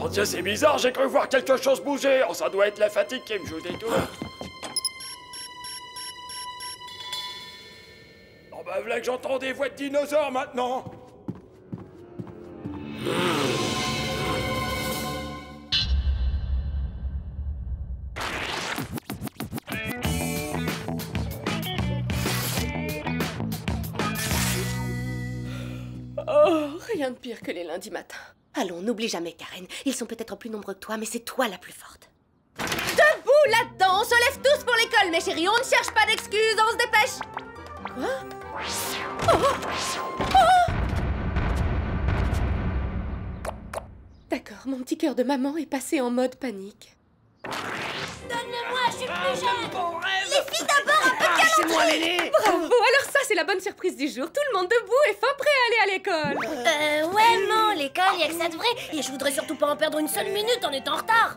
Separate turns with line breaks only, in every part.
Oh tiens, c'est bizarre, j'ai cru voir quelque chose bouger. Oh, ça doit être la fatigue qui me joue des tours. Oh bah voilà que j'entends des voix de dinosaures maintenant.
Oh, rien de pire que les lundis matins. Allons, n'oublie jamais, Karen. Ils sont peut-être plus nombreux que toi, mais c'est toi la plus forte. Debout là-dedans! On se lève tous pour l'école, mes chéris! On ne cherche pas d'excuses, on se dépêche! Quoi? Oh! D'accord, mon petit cœur de maman est passé en mode panique.
Donne-le-moi, je suis plus jeune. Les filles d'abord, un peu de
Lâchez-moi l'aîné.
Bravo! Alors ça, c'est la bonne surprise du jour. Tout le monde debout et fin prêt à aller à l'école.
Ouais, maman, l'école, y'a que ça de vrai. Et je voudrais surtout pas en perdre une seule minute en étant en retard.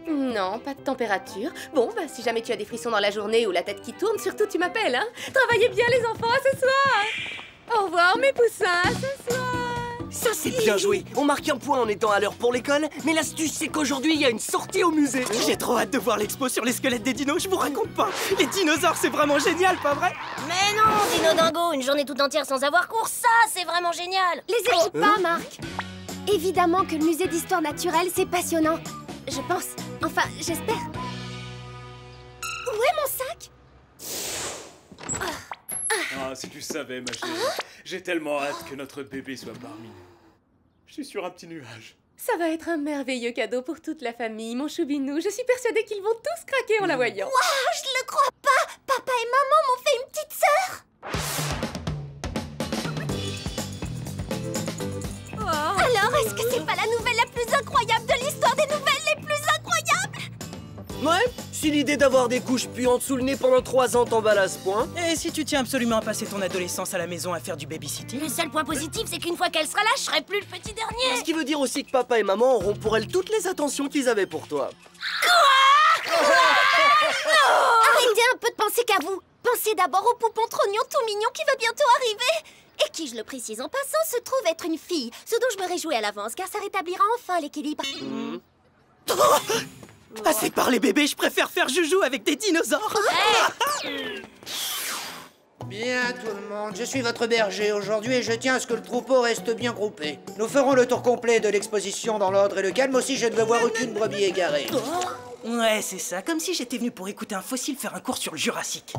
Non, pas de température. Bon, bah si jamais tu as des frissons dans la journée ou la tête qui tourne, surtout tu m'appelles, hein. Travaillez bien les enfants, à ce soir. Au revoir mes poussins, à ce soir.
Ça, c'est bien joué. On marque un point en étant à l'heure pour l'école, mais l'astuce, c'est qu'aujourd'hui, il y a une sortie au musée. J'ai trop hâte de voir l'expo sur les squelettes des dinos, je vous raconte pas. Les dinosaures, c'est vraiment génial, pas vrai?
Mais non, Dino Dingo, une journée tout entière sans avoir cours, ça, c'est vraiment génial.
Les écoute pas, Marc. Évidemment que le musée d'histoire naturelle, c'est passionnant. Je pense. Enfin, j'espère. Où est mon sac?
Ah, si tu savais, ma chérie. J'ai tellement hâte que notre bébé soit parmi nous. Je suis sur un petit nuage.
Ça va être un merveilleux cadeau pour toute la famille, mon choubinou. Je suis persuadée qu'ils vont tous craquer en la voyant.
Waouh, je le crois pas. Papa et maman m'ont fait une petite sœur. Alors, est-ce que c'est pas la nouvelle la plus incroyable de l'histoire des nouvelles les plus incroyables?
Ouais, si l'idée d'avoir des couches puantes sous le nez pendant 3 ans t'emballe à ce point.
Et si tu tiens absolument à passer ton adolescence à la maison à faire du babysitting?
Le seul point positif, c'est qu'une fois qu'elle sera là, je serai plus le petit dernier.
Ce qui veut dire aussi que papa et maman auront pour elle toutes les attentions qu'ils avaient pour toi.
Arrêtez un peu de penser qu'à vous. Pensez d'abord au poupon trognon tout mignon qui va bientôt arriver. Et qui, je le précise en passant, se trouve être une fille. Ce dont je me réjouis à l'avance, car ça rétablira enfin l'équilibre.
Assez parlé bébé, je préfère faire joujou avec des dinosaures.
Bien tout le monde, je suis votre berger aujourd'hui et je tiens à ce que le troupeau reste bien groupé. Nous ferons le tour complet de l'exposition dans l'ordre et le calme aussi, je ne veux voir aucune brebis égarée.
Ouais, c'est ça, comme si j'étais venu pour écouter un fossile faire un cours sur le Jurassique.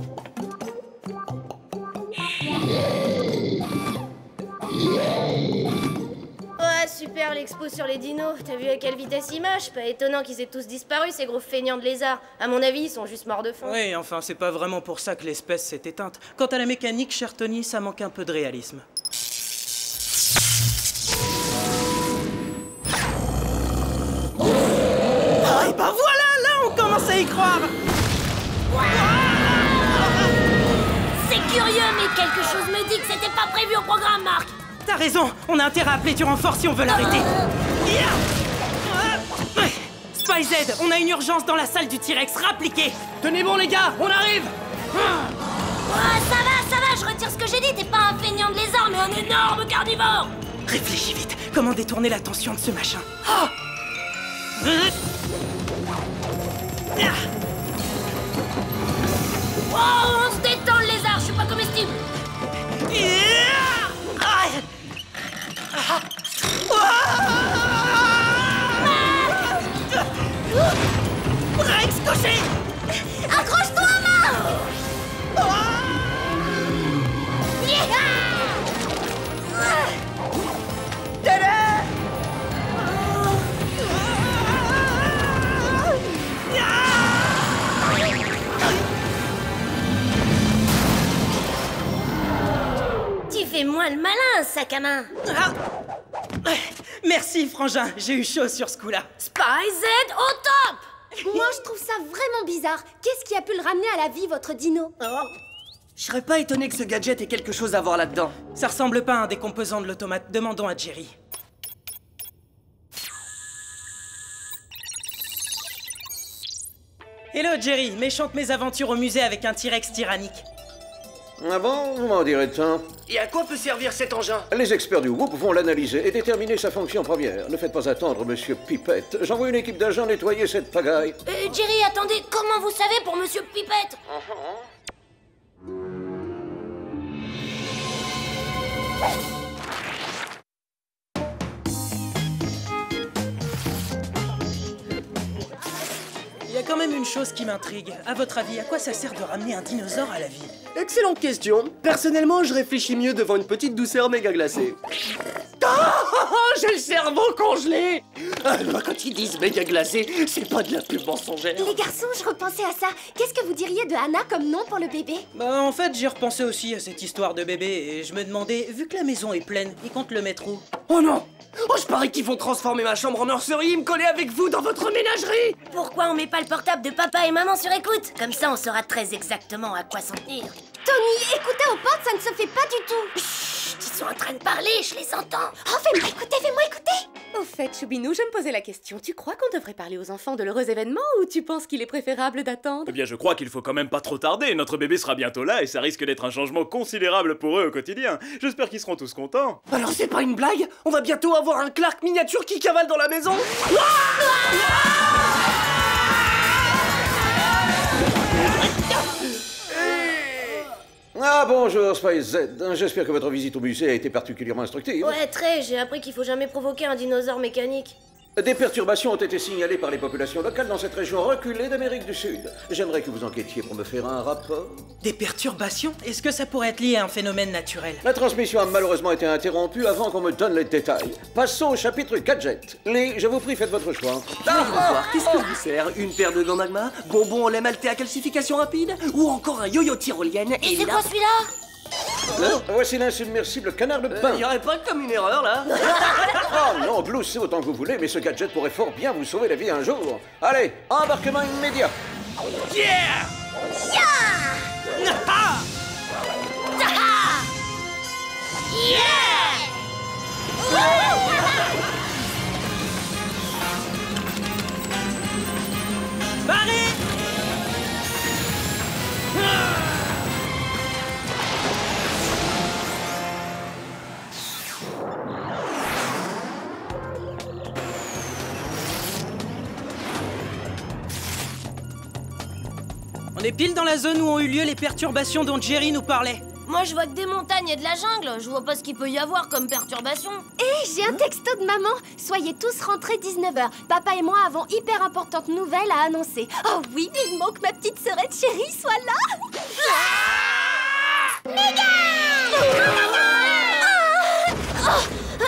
Ouais, super l'expo sur les dinos. T'as vu à quelle vitesse ils mâchent? Pas étonnant qu'ils aient tous disparu, ces gros feignants de lézards. À mon avis, ils sont juste morts de faim.
Oui, enfin, c'est pas vraiment pour ça que l'espèce s'est éteinte. Quant à la mécanique, cher Tony, ça manque un peu de réalisme. Ah, et bah voilà, là, on commence à y croire.
C'est curieux, mais quelque chose me dit que c'était pas prévu au programme, Marc.
T'as raison, on a intérêt à appeler du renfort si on veut l'arrêter. Spy Z, on a une urgence dans la salle du T-Rex, rappliquez.
Tenez bon les gars, on arrive.
Ça va, je retire ce que j'ai dit. T'es pas un feignant de lézard, mais un énorme carnivore.
Réfléchis vite, comment détourner l'attention de ce machin?
Oh, on se détend, le lézard, je suis pas comestible.
Rex, cocher!
Accroche-toi, Marc.
Tu fais moins le malin, sac à main.
Merci, frangin, j'ai eu chaud sur ce coup-là.
Spy Z au top.
Moi, je trouve ça vraiment bizarre. Qu'est-ce qui a pu le ramener à la vie, votre dino?
Je serais pas étonné que ce gadget ait quelque chose à voir là-dedans.
Ça ressemble pas à un des composants de l'automate, demandons à Jerry. Hello Jerry, méchante mésaventures au musée avec un T-Rex tyrannique.
Ah bon? Vous m'en direz tant.
Et à quoi peut servir cet engin?
Les experts du Whoop vont l'analyser et déterminer sa fonction première. Ne faites pas attendre, monsieur Pipette. J'envoie une équipe d'agents nettoyer cette pagaille.
Jerry, attendez, comment vous savez pour Monsieur Pipette?
Il y a quand même une chose qui m'intrigue. À votre avis, à quoi ça sert de ramener un dinosaure à la vie?
Excellente question. Personnellement, je réfléchis mieux devant une petite douceur méga glacée. J'ai le cerveau congelé. Quand ils disent méga glacé, c'est pas de la pub mensongère.
Les garçons, je repensais à ça. Qu'est-ce que vous diriez de Anna comme nom pour le bébé?
Bah en fait, j'ai repensé aussi à cette histoire de bébé et je me demandais, vu que la maison est pleine, ils comptent le mettre où?
Oh non! Oh, je parie qu'ils vont transformer ma chambre en nurserie et me coller avec vous dans votre ménagerie!
Pourquoi on met pas le portable de papa et maman sur écoute? Comme ça, on saura très exactement à quoi s'en tenir.
Tony, écoutez aux portes, ça ne se fait pas du tout.
Chut, ils sont en train de parler, je les entends.
Oh, fais-moi écouter.
Au fait, Choubinou, je me posais la question. Tu crois qu'on devrait parler aux enfants de l'heureux événement ou tu penses qu'il est préférable d'attendre?
Eh bien, je crois qu'il faut quand même pas trop tarder. Notre bébé sera bientôt là et ça risque d'être un changement considérable pour eux au quotidien. J'espère qu'ils seront tous contents.
Alors c'est pas une blague? On va bientôt avoir un Clark miniature qui cavale dans la maison?
Ah bonjour, Spice Z. J'espère que votre visite au musée a été particulièrement instructive.
Ouais, très, j'ai appris qu'il faut jamais provoquer un dinosaure mécanique.
Des perturbations ont été signalées par les populations locales dans cette région reculée d'Amérique du Sud. J'aimerais que vous enquêtiez pour me faire un rapport.
Des perturbations? Est-ce que ça pourrait être lié à un phénomène naturel?
La transmission a malheureusement été interrompue avant qu'on me donne les détails. Passons au chapitre gadget. Lee, je vous prie, faites votre choix.
Qu'est-ce que vous sert? Une paire de gants magma? Bonbons en lait maltais à calcification rapide? Ou encore un yo-yo tyrolienne?
Et c'est quoi celui-là?
Voici l'insubmersible canard de bain.
Y aurait pas comme une erreur là?
Oh non, bloussez autant que vous voulez, mais ce gadget pourrait fort bien vous sauver la vie un jour. Allez, embarquement immédiat.
Yeah!
Barré! On est pile dans la zone où ont eu lieu les perturbations dont Jerry nous parlait.
Moi, je vois que des montagnes et de la jungle. Je vois pas ce qu'il peut y avoir comme perturbation.
Hé, j'ai un texto de maman. Soyez tous rentrés 19h. Papa et moi avons hyper importante nouvelle à annoncer. Oh oui, vivement que ma petite sœurette chérie soit là.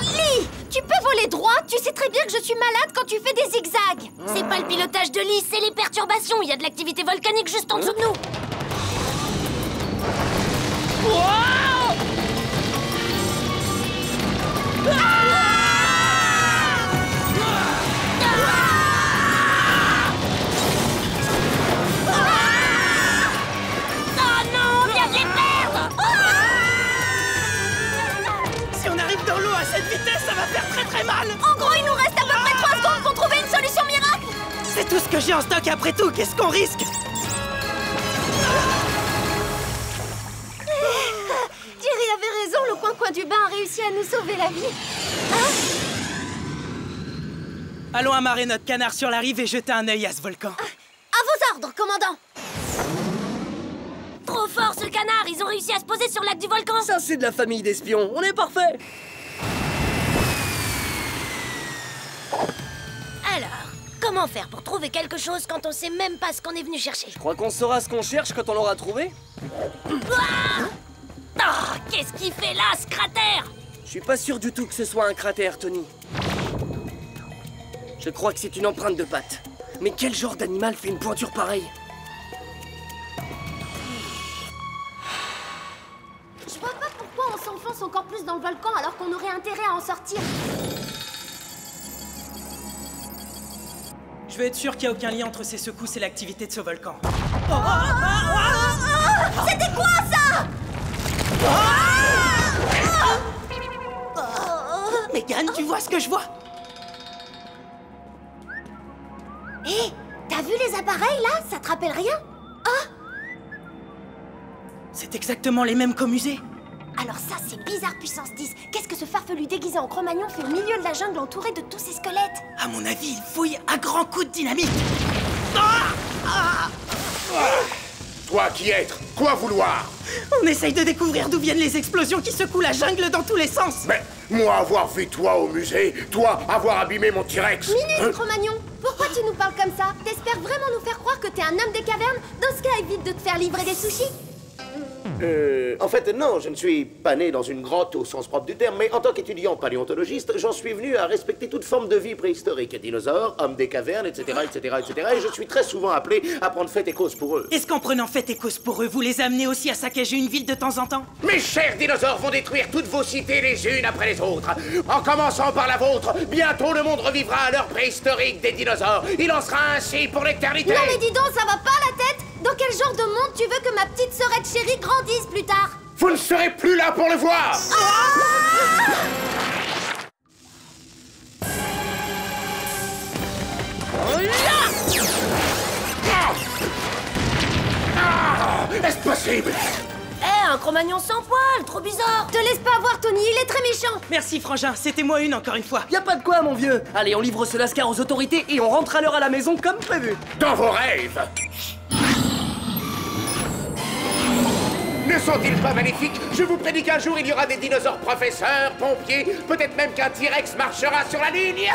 Lee, tu peux voler droit? Tu sais très bien que je suis malade quand tu fais des zigzags.
C'est pas le pilotage de Lee, c'est les perturbations. Il y a de l'activité volcanique juste en dessous de nous. Oh non, on vient de les perdre.
Si on arrive dans l'eau à cette vitesse, ça va faire très mal!
En gros, il nous reste à peu près 3 secondes pour trouver une solution miracle.
C'est tout ce que j'ai en stock après tout, qu'est-ce qu'on risque?
Jerry avait raison, le coin-coin du bain a réussi à nous sauver la vie.
Allons amarrer notre canard sur la rive et jeter un œil à ce volcan.
À vos ordres, commandant.
Trop fort ce canard, ils ont réussi à se poser sur le lac du volcan.
Ça, c'est de la famille d'espions, on est parfait!
Alors, comment faire pour trouver quelque chose quand on sait même pas ce qu'on est venu chercher?
Je crois qu'on saura ce qu'on cherche quand on l'aura trouvé.
Oh, qu'est-ce qu'il fait là, ce cratère?
Je suis pas sûr du tout que ce soit un cratère, Tony. Je crois que c'est une empreinte de patte. Mais quel genre d'animal fait une pointure pareille?
Je vois pas pourquoi on s'enfonce encore plus dans le volcan alors qu'on aurait intérêt à en sortir.
Je veux être sûr qu'il n'y a aucun lien entre ces secousses et l'activité de ce volcan.
C'était quoi ça?
Megan, tu vois ce que je vois?
Hé, t'as vu les appareils là? Ça te rappelle rien? Ah!
C'est exactement les mêmes qu'au musée.
Alors ça, c'est bizarre puissance 10. Qu'est-ce que ce farfelu déguisé en Cro-Magnon fait au milieu de la jungle entouré de tous ces squelettes?
À mon avis, il fouille à grands coups de dynamite.
Toi qui être, quoi vouloir?
On essaye de découvrir d'où viennent les explosions qui secouent la jungle dans tous les sens.
Mais moi avoir vu toi au musée, toi avoir abîmé mon T-Rex.
Minute, Cro-Magnon, pourquoi tu nous parles comme ça? T'espères vraiment nous faire croire que t'es un homme des cavernes? Dans ce cas, évite de te faire livrer des sushis.
En fait, non, je ne suis pas né dans une grotte au sens propre du terme, mais en tant qu'étudiant paléontologiste, j'en suis venu à respecter toute forme de vie préhistorique. Dinosaures, hommes des cavernes, etc., etc., etc., et je suis très souvent appelé à prendre fait et cause pour eux.
Est-ce qu'en prenant fait et cause pour eux, vous les amenez aussi à saccager une ville de temps en temps?
Mes chers dinosaures vont détruire toutes vos cités les unes après les autres. En commençant par la vôtre, bientôt le monde revivra à l'heure préhistorique des dinosaures. Il en sera ainsi pour l'éternité.
Non mais dis donc, ça va pas la tête? Dans quel genre de monde tu veux que ma petite sœurette chérie grandisse plus tard?
Vous ne serez plus là pour le voir. Est-ce possible?
Un Cro-Magnon sans poil, trop bizarre.
Te laisse pas avoir, Tony, il est très méchant.
Merci, frangin, c'était moi une encore une fois.
Y a pas de quoi, mon vieux. Allez, on livre ce lascar aux autorités et on rentre à l'heure à la maison comme prévu.
Dans vos rêves. Ne sont-ils pas magnifiques? Je vous prédis qu'un jour il y aura des dinosaures professeurs, pompiers, peut-être même qu'un T-Rex marchera sur la ligne.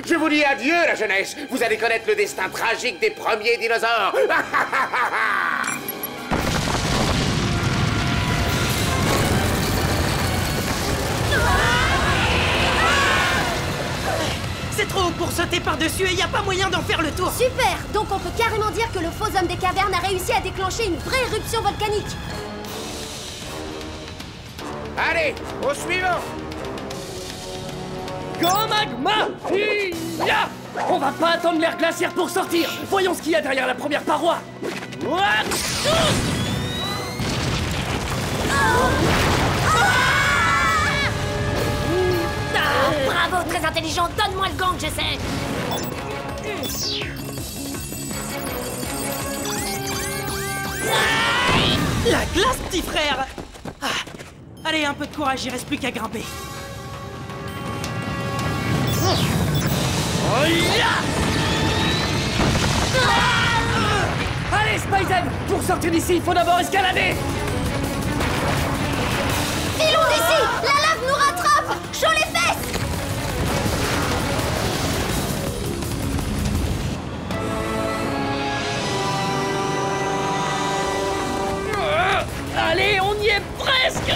Je vous dis adieu, la jeunesse. Vous allez connaître le destin tragique des premiers dinosaures.
C'est trop haut pour sauter par-dessus et y a pas moyen d'en faire le tour.
Super. Donc on peut carrément dire que le faux homme des cavernes a réussi à déclencher une vraie éruption volcanique.
Allez, au suivant.
Go magma! Ya! On va pas attendre l'air glaciaire pour sortir. Voyons ce qu'il y a derrière la première paroi.
Bravo, très intelligent, donne-moi le gang, j'essaie.
La glace, petit frère. Allez, un peu de courage, il reste plus qu'à grimper.
Allez, Spyzen! Pour sortir d'ici, il faut d'abord escalader.
Filons d'ici! La lave nous rattrape! Chaud les fesses!
Allez, on y est presque.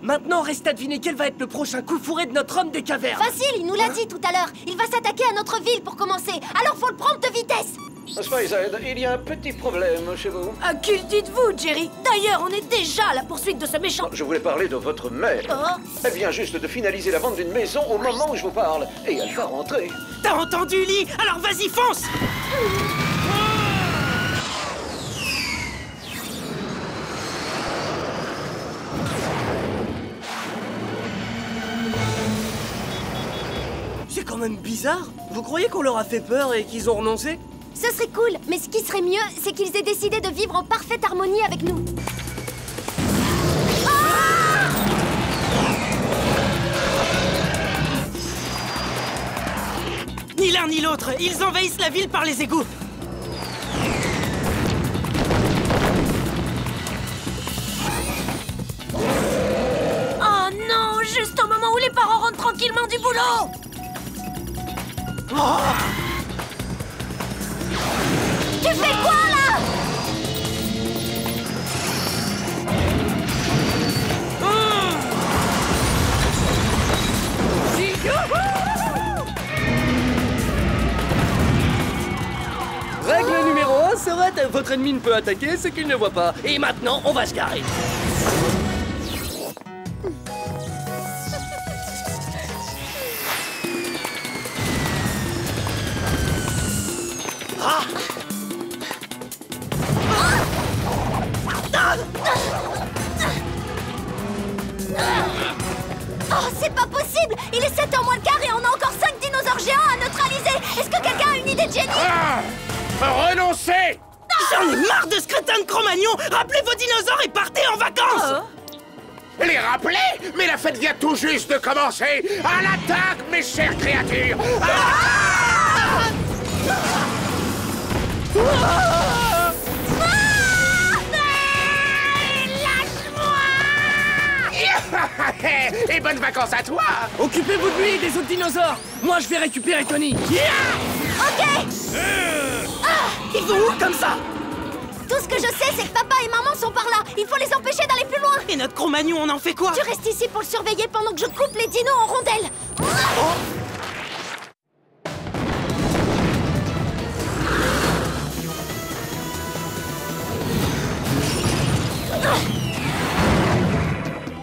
Maintenant, reste à deviner quel va être le prochain coup fourré de notre homme des cavernes.
Facile, il nous l'a dit tout à l'heure. Il va s'attaquer à notre ville pour commencer. Alors faut le prendre de vitesse.
Spyzen, il y a un petit problème chez vous.
À qui le dites-vous, Jerry? D'ailleurs, on est déjà à la poursuite de ce méchant.
Je voulais parler de votre mère.
Oh.
Elle vient juste de finaliser la vente d'une maison au moment où je vous parle. Et elle va rentrer.
T'as entendu, Lee? Alors vas-y, fonce!
C'est quand même bizarre. Vous croyez qu'on leur a fait peur et qu'ils ont renoncé?
Ce serait cool, mais ce qui serait mieux, c'est qu'ils aient décidé de vivre en parfaite harmonie avec nous.
Ni l'un ni l'autre, ils envahissent la ville par les égouts.
Oh non, juste au moment où les parents rentrent tranquillement du boulot.
Tu fais quoi là?
Règle numéro 1 serait votre ennemi ne peut attaquer ce qu'il ne voit pas. Et maintenant, on va se garer.
Oh, c'est pas possible! Il est 7h moins le quart et on a encore 5 dinosaures géants à neutraliser! Est-ce que quelqu'un a une idée de génie?
Renoncez!
J'en ai marre de ce crétin de Cro-Magnon! Rappelez vos dinosaures et partez en vacances!
Les rappeler? Mais la fête vient tout juste de commencer! À l'attaque, mes chères créatures! Et bonnes vacances à toi!
Occupez-vous de lui et des autres dinosaures. Moi, je vais récupérer Tony.
Ok!
Ils vont où comme ça?
Tout ce que je sais, c'est que papa et maman sont par là. Il faut les empêcher d'aller plus loin.
Et notre Cro-Magnon, on en fait quoi?
Tu restes ici pour le surveiller pendant que je coupe les dinos en rondelles.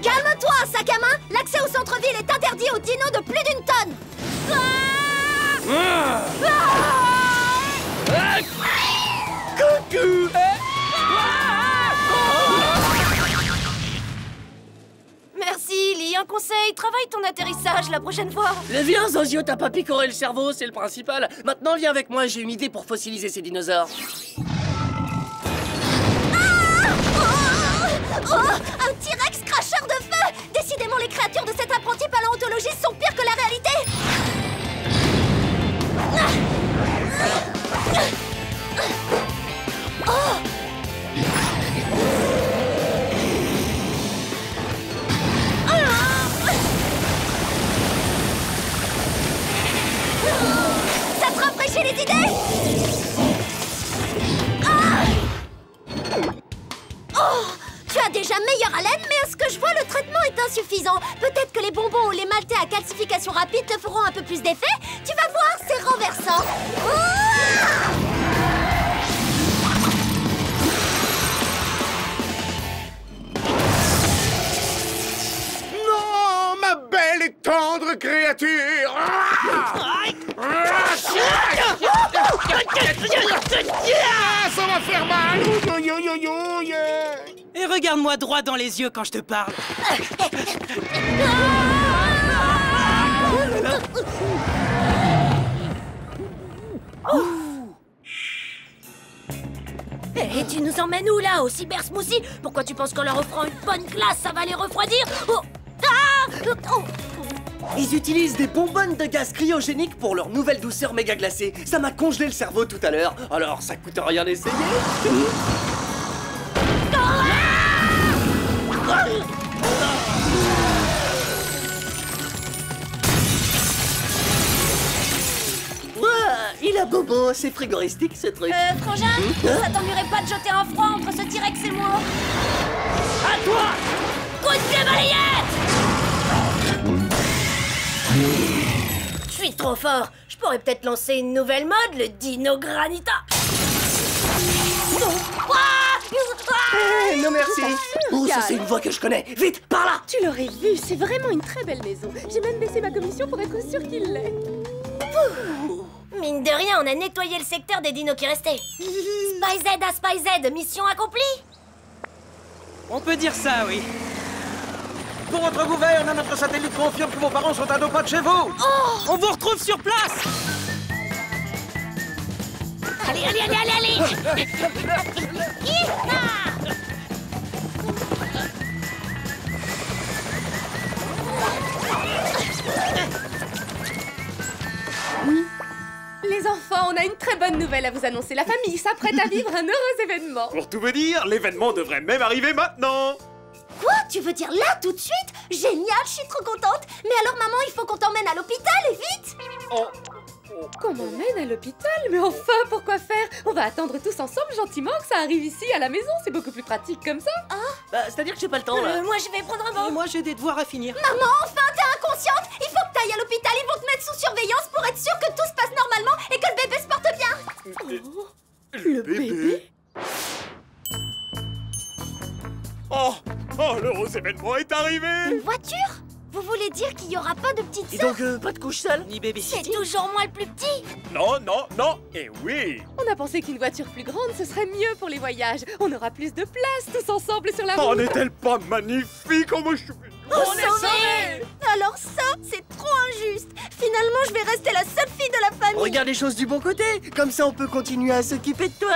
Calme-toi, sac à main. L'accès au centre-ville est interdit aux dinos de plus d'une tonne.
Coucou.
Merci, Lee. Un conseil, travaille ton atterrissage la prochaine fois.
Viens, Zozio, t'as pas picoré le cerveau, c'est le principal. Maintenant, viens avec moi, j'ai une idée pour fossiliser ces dinosaures.
Oh, un T-Rex cracheur de feu! Décidément, les créatures de cet apprenti paléontologiste sont pires que la réalité! Ça te rafraîchit les idées? Tu as déjà meilleure haleine, mais à ce que je vois, le traitement est insuffisant. Peut-être que les bonbons ou les maltais à calcification rapide te feront un peu plus d'effet. Tu vas voir, c'est renversant.
Non, ma belle et tendre créature! Ça va faire mal!
Et regarde-moi droit dans les yeux quand je te parle.
Et tu nous emmènes où là, au cyber smoothie? Pourquoi tu penses qu'en leur offrant une bonne glace, ça va les refroidir?
Ils utilisent des bonbonnes de gaz cryogénique pour leur nouvelle douceur méga glacée. Ça m'a congelé le cerveau tout à l'heure. Alors, ça coûte rien d'essayer. Il a bobo, c'est frigoristique ce truc.
Frangin, ça t'ennuierait pas de jeter un froid entre ce T-Rex et moi?
À toi!
Coup de pied balayette! Je suis trop fort. Je pourrais peut-être lancer une nouvelle mode, le Dino Granita.
Non merci. Oh, ça c'est une voix que je connais. Vite, par là!
Tu l'aurais vu, c'est vraiment une très belle maison. J'ai même baissé ma commission pour être sûre qu'il l'est.
Mine de rien, on a nettoyé le secteur des dinos qui restaient. Spy Z à Spy Z, mission accomplie.
On peut dire ça, oui.
Pour votre gouverne, notre satellite confirme que vos parents sont à 2 pas de chez vous.
On vous retrouve sur place.
Allez, allez, allez, allez, allez.
Les enfants, on a une très bonne nouvelle à vous annoncer. La famille s'apprête à vivre un heureux événement.
Pour tout vous dire, l'événement devrait même arriver maintenant.
Quoi? Tu veux dire là, tout de suite? Génial, je suis trop contente. Mais alors, maman, il faut qu'on t'emmène à l'hôpital, et vite!
Qu'on m'emmène à l'hôpital? Mais enfin, pourquoi faire? On va attendre tous ensemble gentiment que ça arrive ici à la maison. C'est beaucoup plus pratique comme ça.
Bah, c'est-à-dire que j'ai pas le temps, là.
Moi, je vais prendre un
Et
bain.
moi, j'ai des devoirs à finir.
Maman, enfin, t'es inconsciente! Il faut que t'ailles à l'hôpital, ils vont te mettre sous surveillance pour être sûr que tout se passe normalement et que le bébé se porte bien!
Le bébé?
Oh, l'heureux événement est arrivé.
Une voiture? Vous voulez dire qu'il y aura pas de petite
Et
sœur?
donc, pas de couche sale?
Ni bébé.
C'est toujours moi le plus petit.
Non, non, non, et oui.
On a pensé qu'une voiture plus grande, ce serait mieux pour les voyages. On aura plus de place tous ensemble sur la
Oh,
route.
n'est-elle pas magnifique? Oh, moi, je suis...
On est sauvés! Alors, je vais rester la seule fille de la famille.
Regarde les choses du bon côté. Comme ça, on peut continuer à s'occuper de toi.